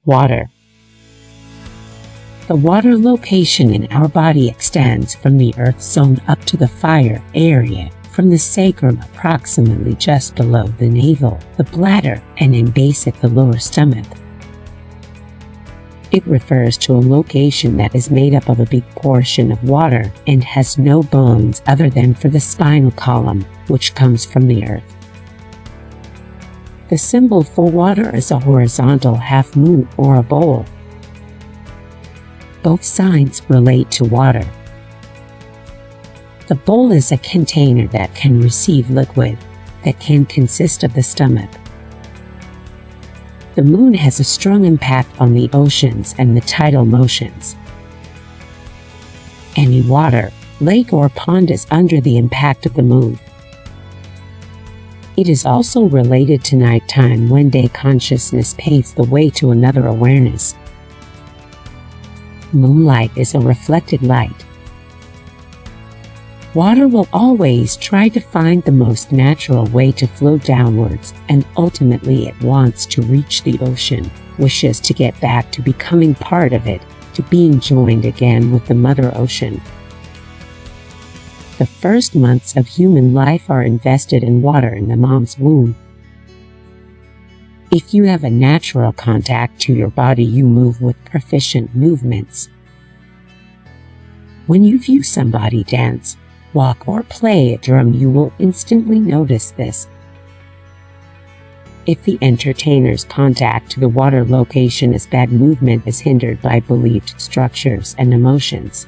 Water. The water location in our body extends from the earth zone up to the fire area, from the sacrum approximately just below the navel, the bladder, and in base at the lower stomach. It refers to a location that is made up of a big portion of water and has no bones other than for the spinal column, which comes from the earth. The symbol for water is a horizontal half moon or a bowl. Both signs relate to water. The bowl is a container that can receive liquid, that can consist of the stomach. The moon has a strong impact on the oceans and the tidal motions. Any water, lake or pond is under the impact of the moon. It is also related to nighttime when day consciousness paves the way to another awareness. Moonlight is a reflected light. Water will always try to find the most natural way to flow downwards, and ultimately it wants to reach the ocean, wishes to get back to becoming part of it, to being joined again with the Mother Ocean. The first months of human life are invested in water in the mom's womb. If you have a natural contact to your body, you move with proficient movements. When you view somebody dance, walk, or play a drum, you will instantly notice this. If the entertainer's contact to the water location is bad, movement is hindered by believed structures and emotions.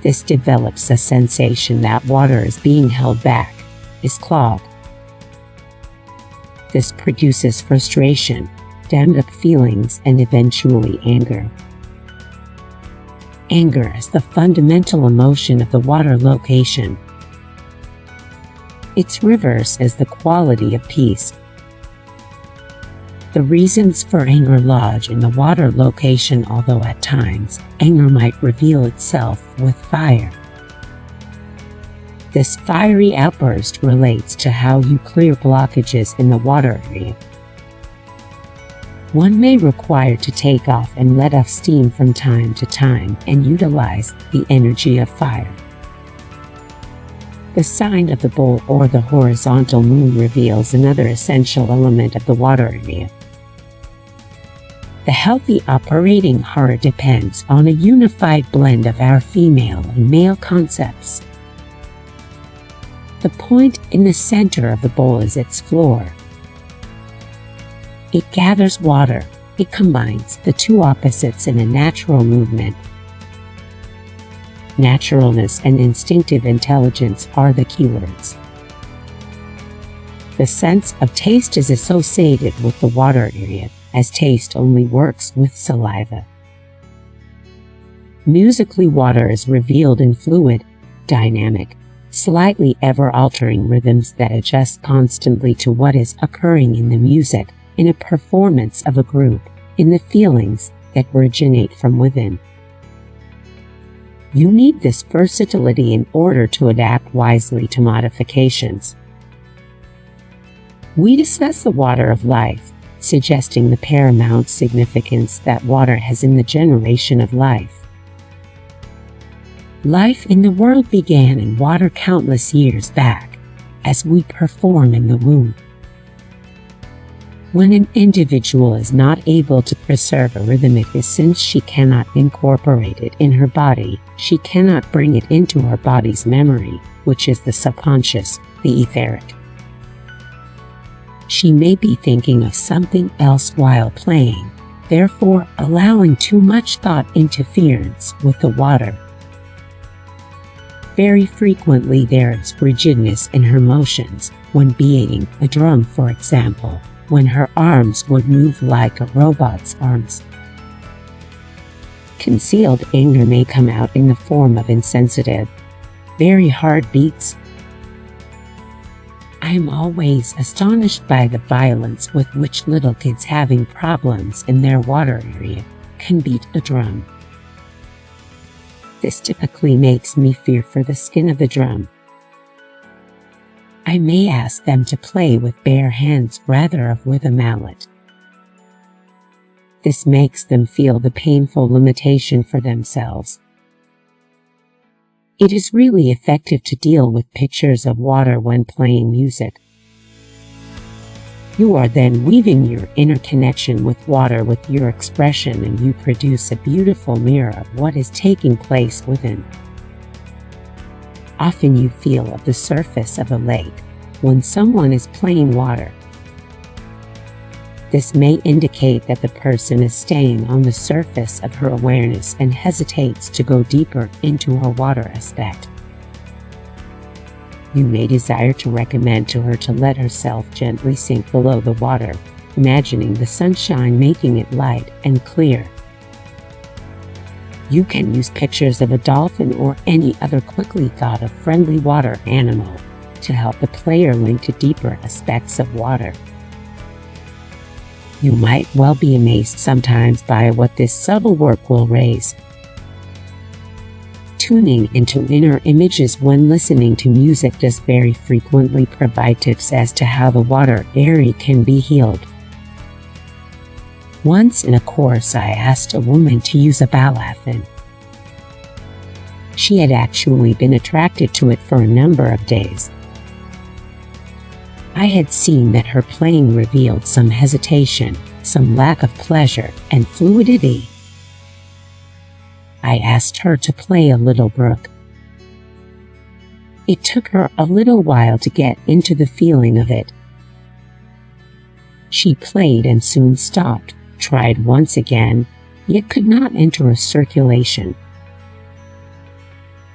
This develops a sensation that water is being held back, is clogged. This produces frustration, dammed up feelings, and eventually anger. Anger is the fundamental emotion of the water location. Its reverse is the quality of peace. The reasons for anger lodge in the water location, although at times, anger might reveal itself with fire. This fiery outburst relates to how you clear blockages in the water area. One may require to take off and let off steam from time to time and utilize the energy of fire. The sign of the bowl or the horizontal moon reveals another essential element of the water area. The healthy operating heart depends on a unified blend of our female and male concepts. The point in the center of the bowl is its floor. It gathers water. It combines the two opposites in a natural movement. Naturalness and instinctive intelligence are the keywords. The sense of taste is associated with the water area, as taste only works with saliva. Musically, water is revealed in fluid, dynamic, slightly ever-altering rhythms that adjust constantly to what is occurring in the music, in a performance of a group, in the feelings that originate from within. You need this versatility in order to adapt wisely to modifications. We discuss the water of life, suggesting the paramount significance that water has in the generation of life. Life in the world began in water countless years back, as we perform in the womb. When an individual is not able to preserve a rhythmic essence, she cannot incorporate it in her body, she cannot bring it into her body's memory, which is the subconscious, the etheric. She may be thinking of something else while playing, therefore allowing too much thought interference with the water. Very frequently there is rigidness in her motions, when beating a drum for example, when her arms would move like a robot's arms. Concealed anger may come out in the form of insensitive, very hard beats. I am always astonished by the violence with which little kids having problems in their water area can beat a drum. This typically makes me fear for the skin of the drum. I may ask them to play with bare hands rather than with a mallet. This makes them feel the painful limitation for themselves. It is really effective to deal with pictures of water when playing music. You are then weaving your inner connection with water with your expression, and you produce a beautiful mirror of what is taking place within. Often you feel at the surface of a lake when someone is playing water. This may indicate that the person is staying on the surface of her awareness and hesitates to go deeper into her water aspect. You may desire to recommend to her to let herself gently sink below the water, imagining the sunshine making it light and clear. You can use pictures of a dolphin or any other quickly thought of friendly water animal to help the player link to deeper aspects of water. You might well be amazed sometimes by what this subtle work will raise. Tuning into inner images when listening to music does very frequently provide tips as to how the water area can be healed. Once in a course, I asked a woman to use a balafon. She had actually been attracted to it for a number of days. I had seen that her playing revealed some hesitation, some lack of pleasure, and fluidity. I asked her to play a little brook. It took her a little while to get into the feeling of it. She played and soon stopped, tried once again, yet could not enter a circulation.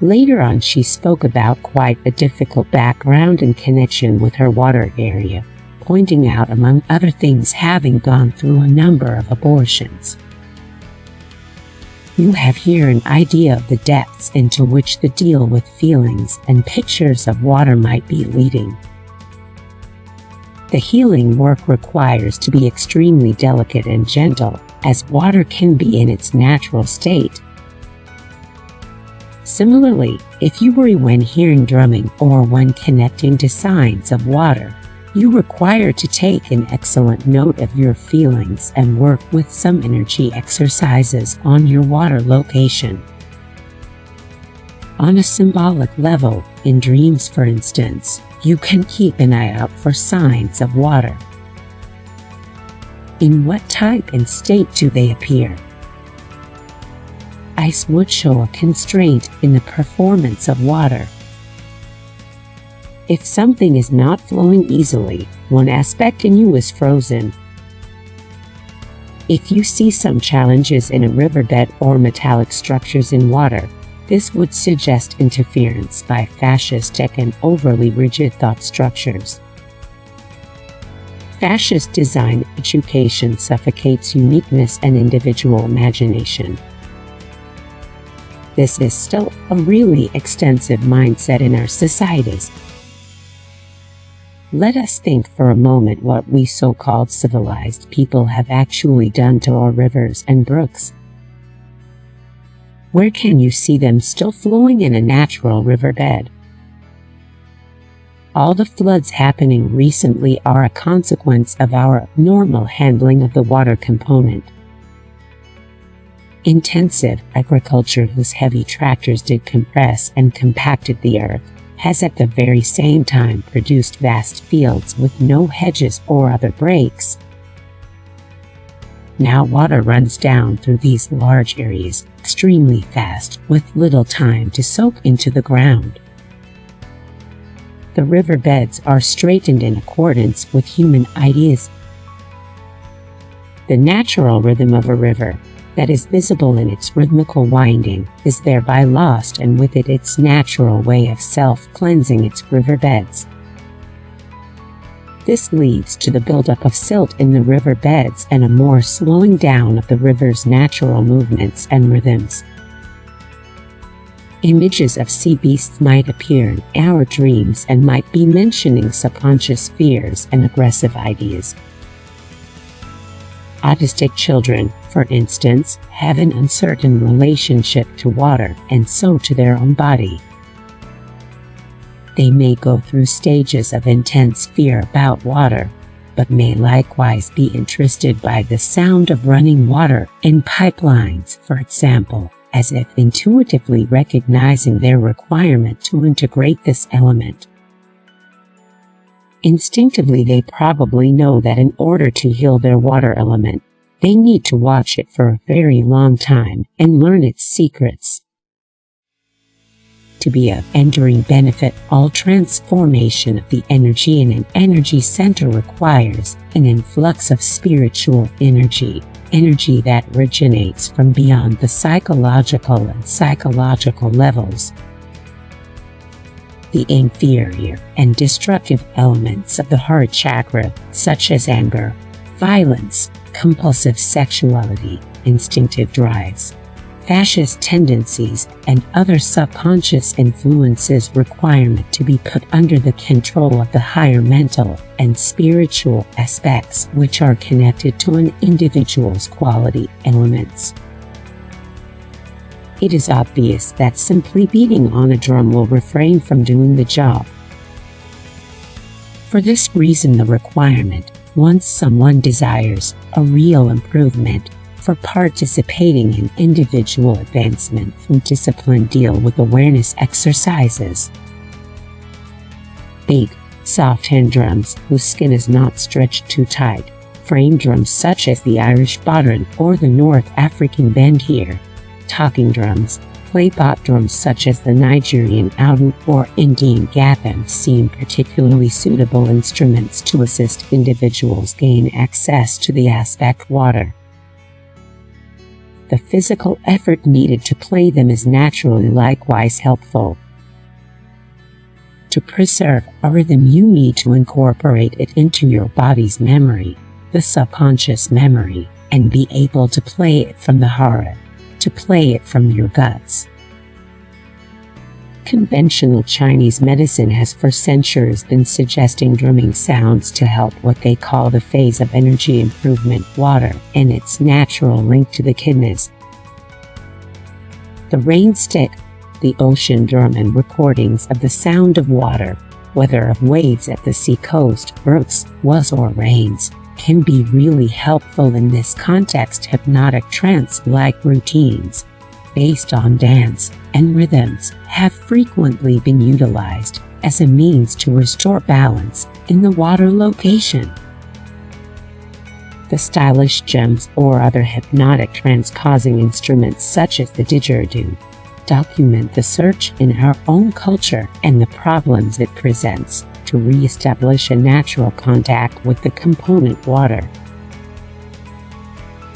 Later on, she spoke about quite a difficult background and connection with her water area, pointing out, among other things, having gone through a number of abortions. You have here an idea of the depths into which the deal with feelings and pictures of water might be leading. The healing work requires to be extremely delicate and gentle, as water can be in its natural state. Similarly, if you worry when hearing drumming or when connecting to signs of water, you require to take an excellent note of your feelings and work with some energy exercises on your water location. On a symbolic level, in dreams for instance, you can keep an eye out for signs of water. In what type and state do they appear? Ice would show a constraint in the performance of water. If something is not flowing easily, one aspect in you is frozen. If you see some challenges in a riverbed or metallic structures in water, this would suggest interference by fascistic and overly rigid thought structures. Fascist design education suffocates uniqueness and individual imagination. This is still a really extensive mindset in our societies. Let us think for a moment what we so-called civilized people have actually done to our rivers and brooks. Where can you see them still flowing in a natural riverbed? All the floods happening recently are a consequence of our abnormal handling of the water component. Intensive agriculture, whose heavy tractors did compress and compacted the earth, has at the very same time produced vast fields with no hedges or other breaks. Now water runs down through these large areas extremely fast, with little time to soak into the ground. The riverbeds are straightened in accordance with human ideas. The natural rhythm of a river, that is visible in its rhythmical winding, is thereby lost, and with it its natural way of self-cleansing its riverbeds. This leads to the buildup of silt in the riverbeds and a more slowing down of the river's natural movements and rhythms. Images of sea beasts might appear in our dreams and might be mentioning subconscious fears and aggressive ideas. Autistic children, for instance, have an uncertain relationship to water and so to their own body. They may go through stages of intense fear about water, but may likewise be interested by the sound of running water in pipelines, for example, as if intuitively recognizing their requirement to integrate this element. Instinctively, they probably know that in order to heal their water element, they need to watch it for a very long time and learn its secrets. To be of enduring benefit, all transformation of the energy in an energy center requires an influx of spiritual energy, energy that originates from beyond the psychological and psychological levels. The inferior and destructive elements of the heart chakra, such as anger, violence, compulsive sexuality, instinctive drives, fascist tendencies, and other subconscious influences, requirement to be put under the control of the higher mental and spiritual aspects which are connected to an individual's quality elements. It is obvious that simply beating on a drum will refrain from doing the job. For this reason, the requirement, once someone desires a real improvement, for participating in individual advancement through discipline, deal with awareness exercises. Big, soft hand drums whose skin is not stretched too tight, frame drums such as the Irish bodhrán or the North African bandhir, talking drums, clay pot drums such as the Nigerian oudin or Indian gatham seem particularly suitable instruments to assist individuals gain access to the aspect water. The physical effort needed to play them is naturally likewise helpful. To preserve a rhythm, you need to incorporate it into your body's memory, the subconscious memory, and be able to play it from the heart, to play it from your guts. Conventional Chinese medicine has for centuries been suggesting drumming sounds to help what they call the phase of energy improvement, water, and its natural link to the kidneys. The rain stick, the ocean drum, and recordings of the sound of water, whether of waves at the sea coast, brooks, wells, or rains, can be really helpful in this context. Hypnotic trance-like routines based on dance and rhythms have frequently been utilized as a means to restore balance in the water location. The stylish gems or other hypnotic trance-causing instruments such as the didgeridoo document the search in our own culture and the problems it presents to re-establish a natural contact with the component water.